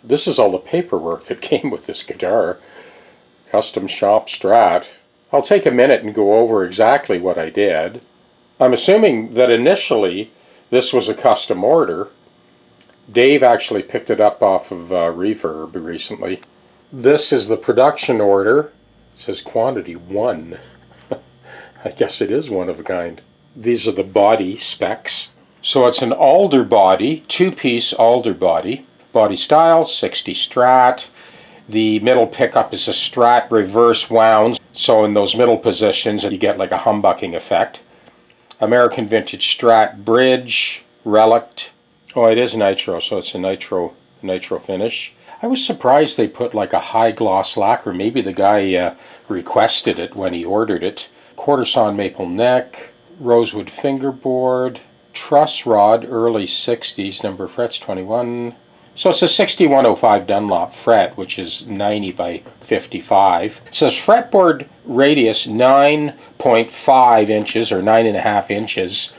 This is all the paperwork that came with this guitar. Custom shop Strat. I'll take a minute and go over exactly what I did. I'm assuming that initially this was a custom order. Dave actually picked it up off of Reverb recently. This is the production order. It says quantity 1. I guess it is one of a kind. These are the body specs. So it's an alder body, 2-piece alder body. Body style, 60 Strat. The middle pickup is a Strat reverse wound. So in those middle positions you get like a humbucking effect. American Vintage Strat bridge, relict. Oh, it is nitro, so it's a nitro finish. I was surprised they put like a high gloss lacquer. Maybe the guy requested it when he ordered it. Quarter sawn maple neck, rosewood fingerboard, truss rod, early 60s, number of frets 21. So it's a 6105 Dunlop fret, which is 90 by 55. It says fretboard radius 9.5 inches or 9.5 inches.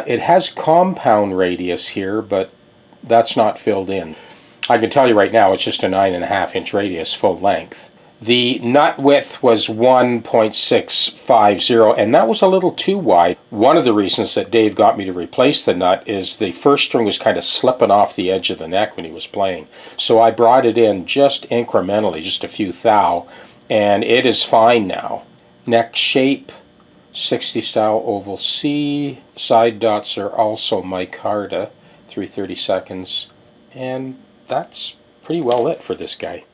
It has compound radius here, but that's not filled in. I can tell you right now it's just a 9.5 inch radius full length. The nut width was 1.650, and that was a little too wide. One of the reasons that Dave got me to replace the nut is the first string was kind of slipping off the edge of the neck when he was playing. So I brought it in just incrementally, just a few thou, and it is fine now. Neck shape, 60 style oval C. Side dots are also micarta, 330 seconds, and that's pretty well it for this guy.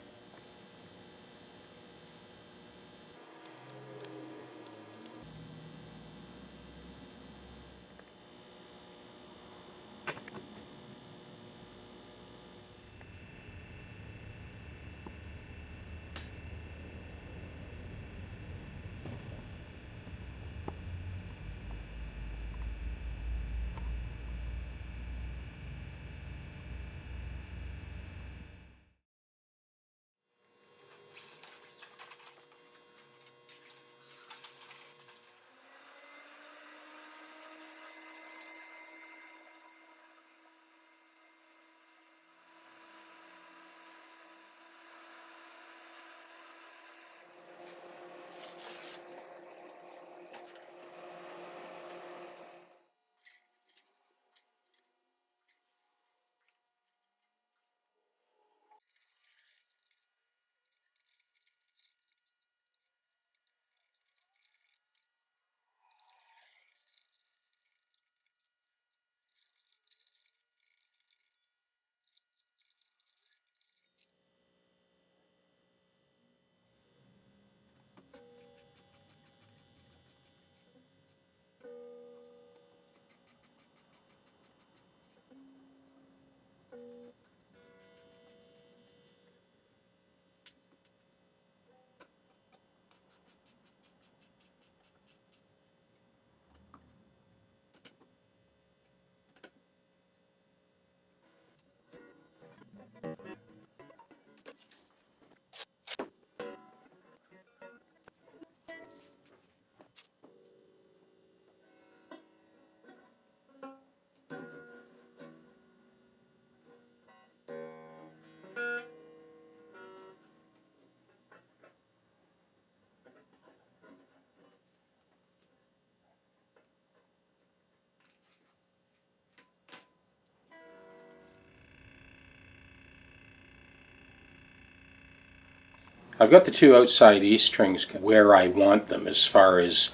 I've got the two outside E strings where I want them as far as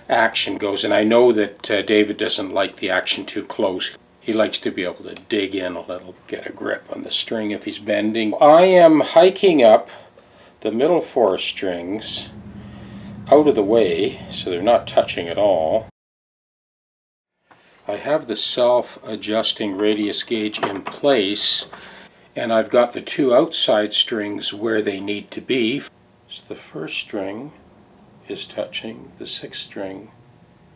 action goes, and I know that David doesn't like the action too close. He likes to be able to dig in a little, get a grip on the string if he's bending. I am hiking up the middle 4 strings out of the way so they're not touching at all. I have the self-adjusting radius gauge in place, and I've got the two outside strings where they need to be. So the first string is touching, the 6th string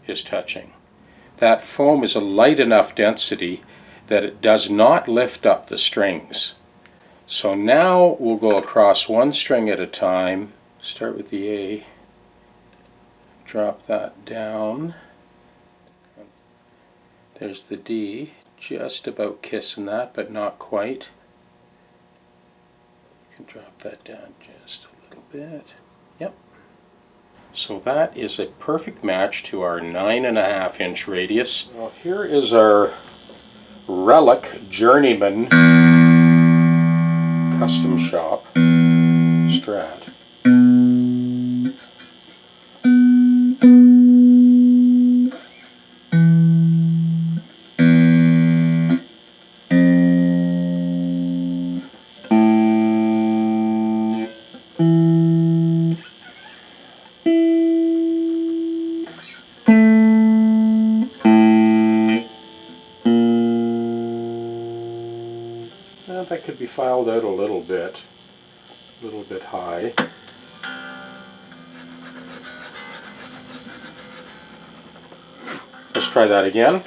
is touching. That foam is a light enough density that it does not lift up the strings. So now we'll go across one string at a time. Start with the A, drop that down. There's the D, just about kissing that, but not quite. Drop that down just a little bit. Yep. So that is a perfect match to our 9.5 inch radius. Well, here is our Relic Journeyman custom shop Strat. That could be filed out a little bit high. Let's try that again.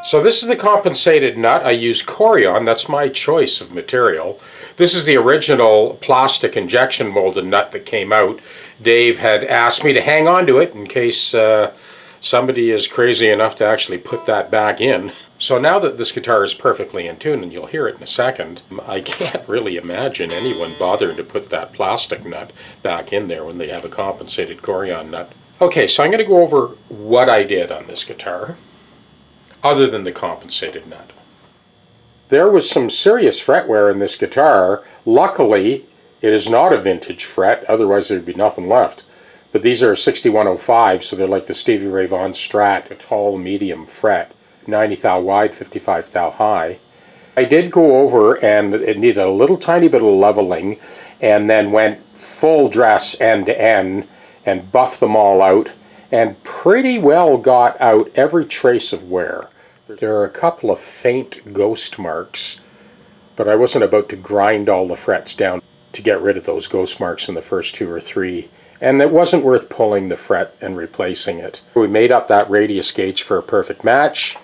So this is the compensated nut. I use Corian, that's my choice of material. This is the original plastic injection molded nut that came out. Dave had asked me to hang on to it in case somebody is crazy enough to actually put that back in. So now that this guitar is perfectly in tune, and you'll hear it in a second, I can't really imagine anyone bothering to put that plastic nut back in there when they have a compensated Corian nut. Okay, so I'm going to go over what I did on this guitar, other than the compensated nut. There was some serious fretwear in this guitar. Luckily, it is not a vintage fret, otherwise there'd be nothing left. But these are 6105, so they're like the Stevie Ray Vaughan Strat, a tall medium fret, 90 thou wide, 55 thou high. I did go over, and it needed a little tiny bit of leveling, and then went full dress end to end and buffed them all out, and pretty well got out every trace of wear. There are a couple of faint ghost marks, but I wasn't about to grind all the frets down to get rid of those ghost marks in the first 2 or 3, and it wasn't worth pulling the fret and replacing it. We made up that radius gauge for a perfect match,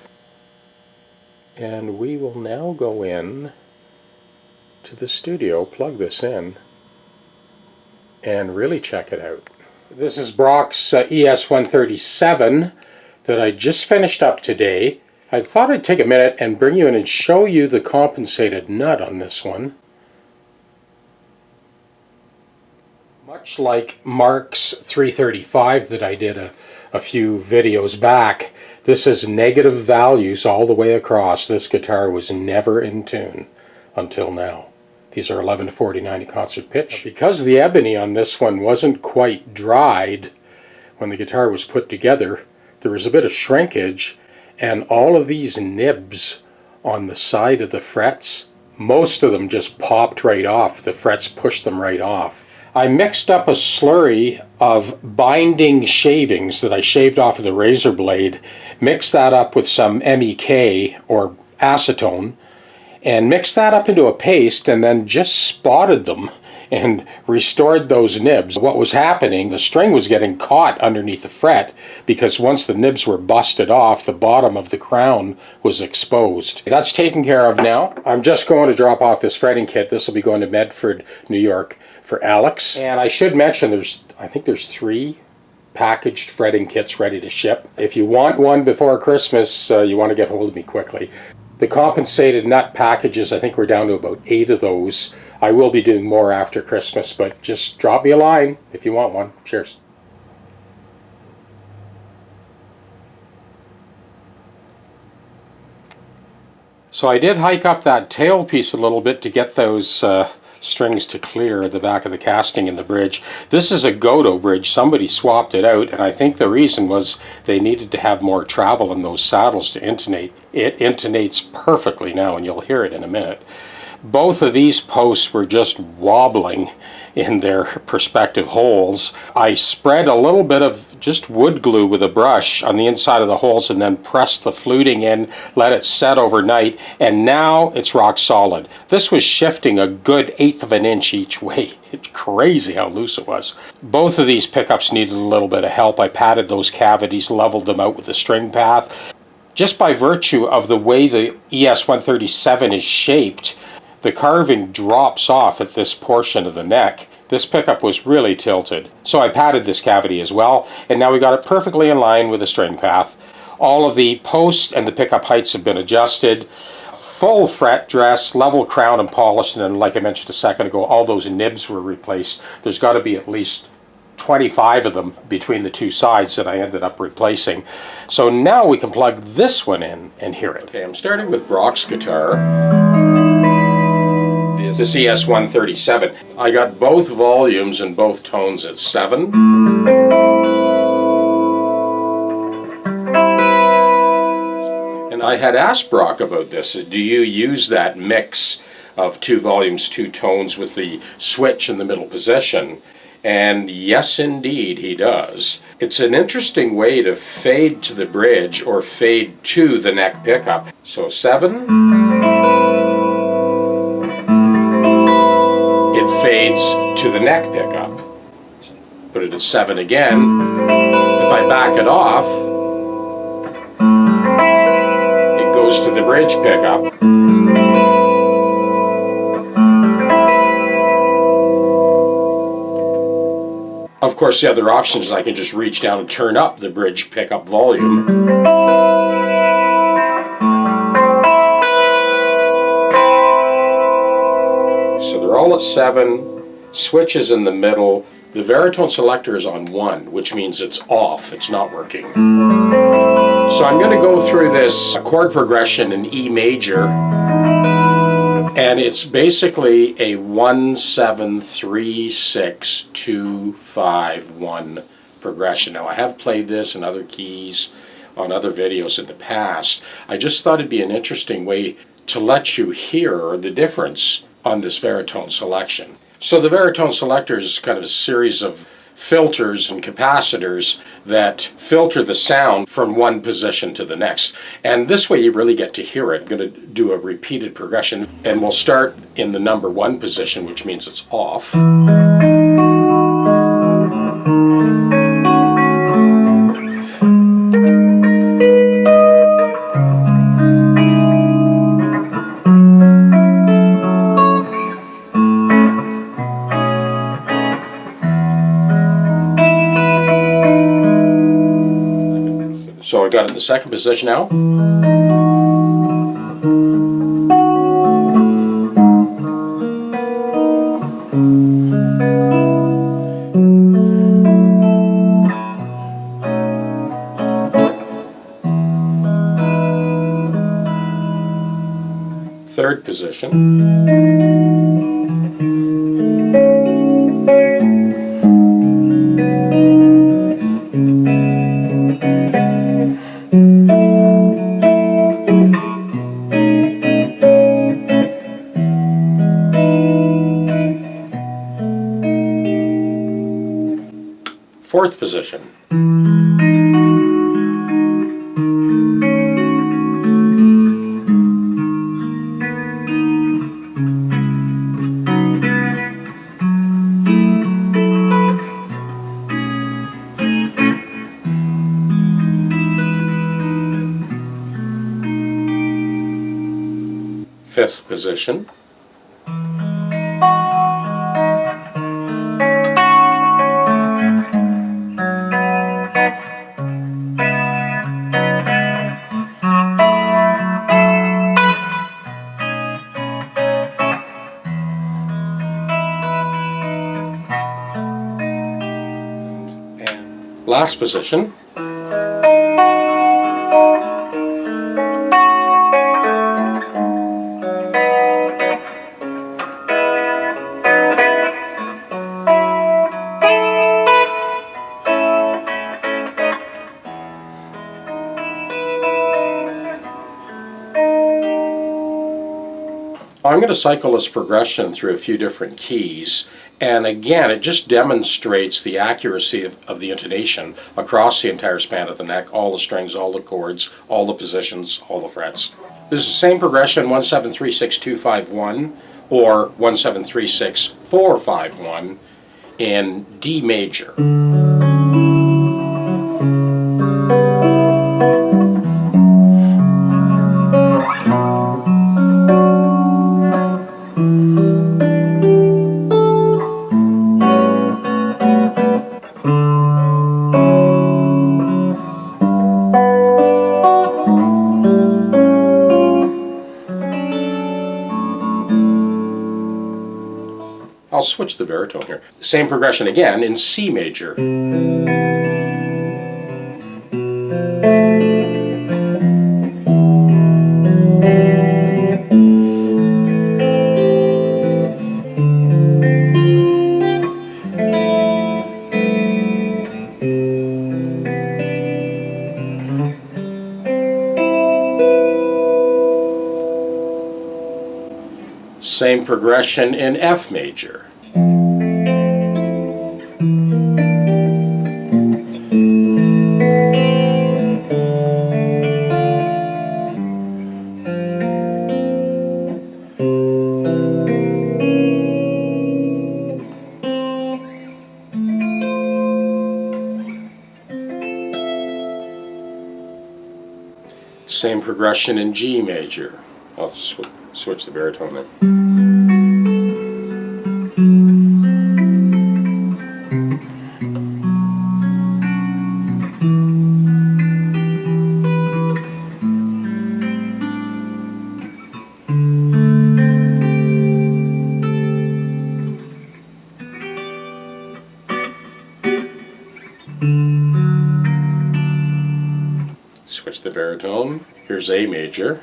and we will now go in to the studio, plug this in, and really check it out. This is Brock's ES137 that I just finished up today. I thought I'd take a minute and bring you in and show you the compensated nut on this one. Much like Mark's 335 that I did a few videos back, this is negative values all the way across. This guitar was never in tune until now. These are 11 to 49 concert pitch. Because the ebony on this one wasn't quite dried when the guitar was put together, there was a bit of shrinkage, and all of these nibs on the side of the frets, most of them just popped right off. The frets pushed them right off. I mixed up a slurry of binding shavings that I shaved off of the razor blade, mixed that up with some MEK or acetone, and mixed that up into a paste, and then just spotted them and restored those nibs. What was happening, the string was getting caught underneath the fret, because once the nibs were busted off, the bottom of the crown was exposed. That's taken care of now. I'm just going to drop off this fretting kit. This will be going to Medford, New York for Alex. And I should mention I think there's 3 packaged fretting kits ready to ship. If you want one before Christmas, you want to get hold of me quickly. The compensated nut packages, I think we're down to about 8 of those. I will be doing more after Christmas, but just drop me a line if you want one. Cheers. So I did hike up that tailpiece a little bit to get those strings to clear at the back of the casting in the bridge. This is a Godo bridge. Somebody swapped it out, and I think the reason was they needed to have more travel in those saddles to intonate. It intonates perfectly now, and you'll hear it in a minute. Both of these posts were just wobbling in their respective holes. I spread a little bit of just wood glue with a brush on the inside of the holes and then pressed the fluting in, let it set overnight, and now it's rock solid. This was shifting a good 1/8 of an inch each way. It's crazy how loose it was. Both of these pickups needed a little bit of help. I patted those cavities, leveled them out with the string path. Just by virtue of the way the ES-137 is shaped, the carving drops off at this portion of the neck. This pickup was really tilted. So I patted this cavity as well, and now we got it perfectly in line with the string path. All of the posts and the pickup heights have been adjusted. Full fret dress, level crown and polished, and then, like I mentioned a second ago, all those nibs were replaced. There's got to be at least 25 of them between the two sides that I ended up replacing. So now we can plug this one in and hear it. Okay, I'm starting with Brock's guitar. This ES-137. I got both volumes and both tones at 7. And I had asked Brock about this. Do you use that mix of 2 volumes, 2 tones with the switch in the middle position? And yes, indeed, he does. It's an interesting way to fade to the bridge or fade to the neck pickup. So 7. It fades to the neck pickup. Put it at 7 again. If I back it off, it goes to the bridge pickup. Of course, the other option is I can just reach down and turn up the bridge pickup volume. So they're all at 7, switch is in the middle. The baritone selector is on 1, which means it's off, it's not working. So I'm going to go through this chord progression in E major, and it's basically a 1, 7, 3, 6, 2, 5, 1 progression. Now I have played this in other keys on other videos in the past. I just thought it'd be an interesting way to let you hear the difference on this baritone selection. So the baritone selector is kind of a series of filters and capacitors that filter the sound from one position to the next. And this way you really get to hear it. I'm going to do a repeated progression, and we'll start in the number 1 position, which means it's off. So I got it in the 2nd position now. Third position. Fourth position. 5th position. Last position. I'm going to cycle this progression through a few different keys, and again it just demonstrates the accuracy of the intonation across the entire span of the neck, all the strings, all the chords, all the positions, all the frets. This is the same progression 1-7-3-6-2-5-1 or 1-7-3-6-4-5-1 in D major. I'll switch the baritone here. Same progression again in C major. Same progression in F major. Same progression in G major. I'll switch the baritone there. Switch the baritone. Here's A major.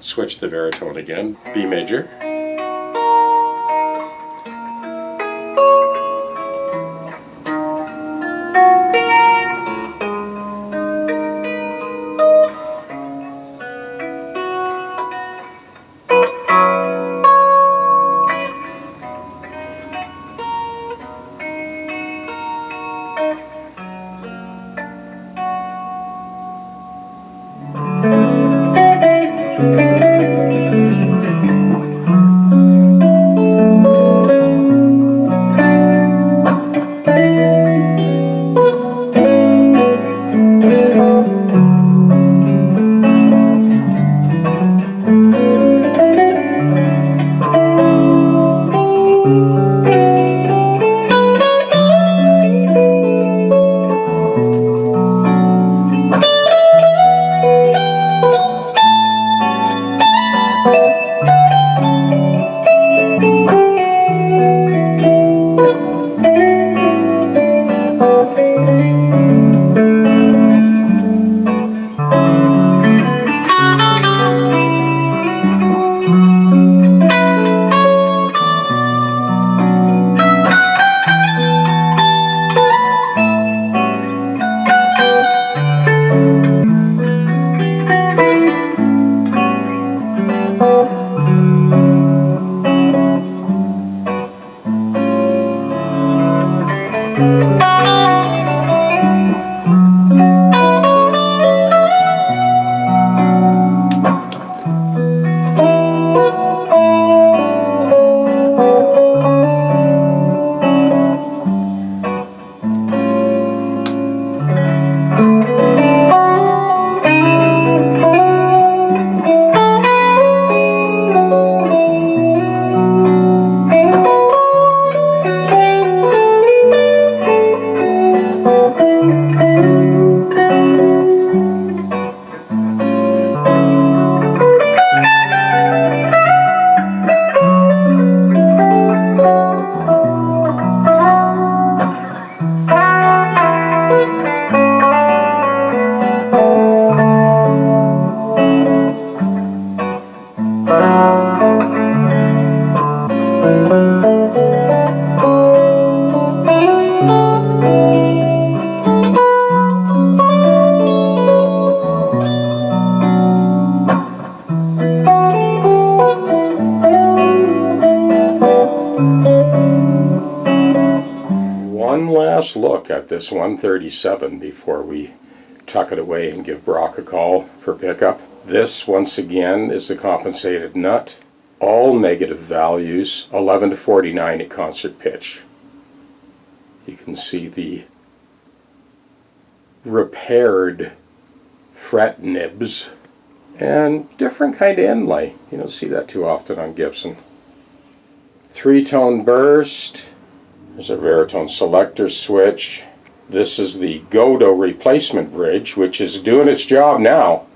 Switch the baritone again. B major. last look at this 137 before we tuck it away and give Brock a call for pickup. This, once again, is the compensated nut. All negative values, 11 to 49 at concert pitch. You can see the repaired fret nibs and different kind of inlay. You don't see that too often on Gibson. 3-tone burst. There's a Veritone selector switch. This is the Godo replacement bridge, which is doing its job now.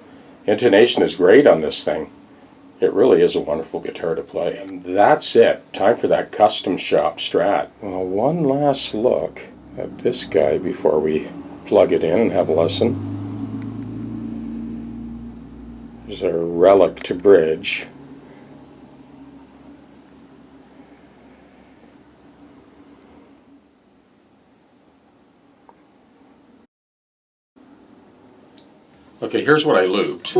Intonation is great on this thing. It really is a wonderful guitar to play. And that's it. Time for that custom shop Strat. Well, one last look at this guy before we plug it in and have a listen. There's a relic to bridge. Okay, here's what I looped.